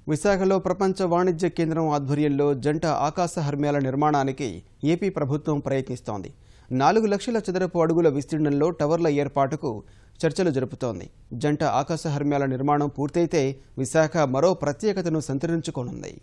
విశాఖలో ప్రపంచ వాణిజ్య కేంద్రం ఆధ్వర్యంలో జంట ఆకాశ హర్మ్యాల నిర్మాణానికి ఏపీ ప్రభుత్వం ప్రయత్నిస్తోంది. 4 లక్షల చదరపు అడుగుల విస్తీర్ణంలో టవర్ల ఏర్పాటుకు చర్చలు జరుపుతోంది. జంట ఆకాశ హర్మ్యాల నిర్మాణం పూర్తయితే విశాఖ మరో ప్రత్యేకతను సంతరించుకోనుంది.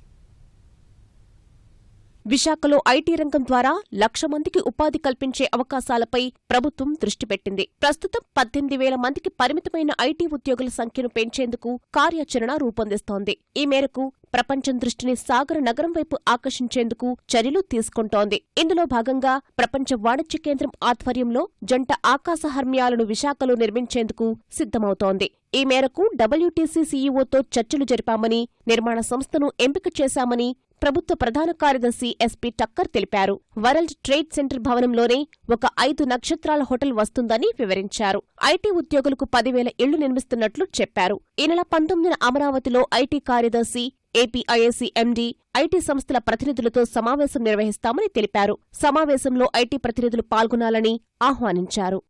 విశాఖలో ఐటీ రంగం ద్వారా 1,00,000 మందికి ఉపాధి కల్పించే అవకాశాలపై ప్రభుత్వం దృష్టి పెట్టింది. ప్రస్తుతం 18,000 మందికి పరిమితమైన ఐటీ ఉద్యోగుల సంఖ్యను పెంచేందుకు కార్యాచరణ రూపొందిస్తోంది. ఈ మేరకు ప్రపంచం దృష్టిని సాగర నగరం వైపు ఆకర్షించేందుకు చర్యలు తీసుకుంటోంది. ఇందులో భాగంగా ప్రపంచ వాణిజ్య కేంద్రం ఆధ్వర్యంలో జంట ఆకాశ హర్మ్యాలను విశాఖలో నిర్మించేందుకు సిద్ధమవుతోంది. ఈ మేరకు WTC సీఈఓతో చర్చలు జరిపామని, నిర్మాణ సంస్థను ఎంపిక చేశామని ప్రభుత్వ ప్రధాన కార్యదర్శి SP టక్కర్ తెలిపారు. వరల్డ్ ట్రేడ్ సెంటర్ భవనంలోనే ఒక 5 నక్షత్రాల హోటల్ వస్తుందని వివరించారు. ఐటీ ఉద్యోగులకు 10,000 ఇళ్లు నిర్మిస్తున్నట్లు చెప్పారు. ఈ నెల 19న అమరావతిలో ఐటీ కార్యదర్శి, ఏపీఐఐసీ MD, ఐటీ సంస్థల ప్రతినిధులతో సమావేశం నిర్వహిస్తామని తెలిపారు. సమావేశంలో ఐటీ ప్రతినిధులు పాల్గొనాలని ఆహ్వానించారు.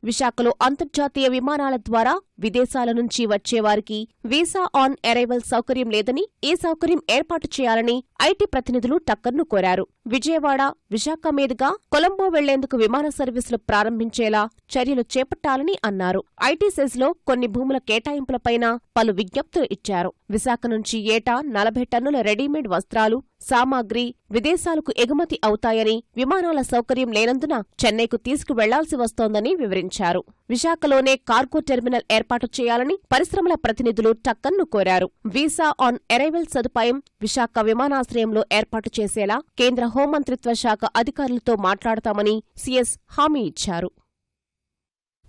విశాఖలో అంతర్జాతీయ విమానాల ద్వారా విదేశాల నుంచి వచ్చేవారికి వీసా ఆన్ అరైవల్ సౌకర్యం లేదని, ఈ సౌకర్యం ఏర్పాటు చేయాలని ఐటీ ప్రతినిధులు టక్కర్ను కోరారు. విజయవాడ, విశాఖ మీదుగా కొలంబో వెళ్లేందుకు విమాన సర్వీసులు ప్రారంభించేలా చర్యలు చేపట్టాలని అన్నారు. ఐటీ సెజ్లో కొన్ని భూముల కేటాయింపులపైన పలు విజ్ఞప్తులు ఇచ్చారు. విశాఖ నుంచి ఏటా 40 టన్నుల రెడీమేడ్ వస్త్రాలు, సామాగ్రి విదేశాలకు ఎగుమతి అవుతాయని, విమానాల సౌకర్యం లేనందున చెన్నైకు తీసుకువెళ్లాల్సి వస్తోందని వివరించారు. విశాఖలోనే కార్గో టెర్మినల్ ఏర్పాటు చేయాలని పరిశ్రమల ప్రతినిధులు టక్కర్ను కోరారు. వీసా ఆన్ అరైవల్ సదుపాయం విశాఖ విమానాశ్రయంలో ఏర్పాటు చేసేలా కేంద్ర హోంమంత్రిత్వ శాఖ అధికారులతో మాట్లాడతామని CS హామీ ఇచ్చారు.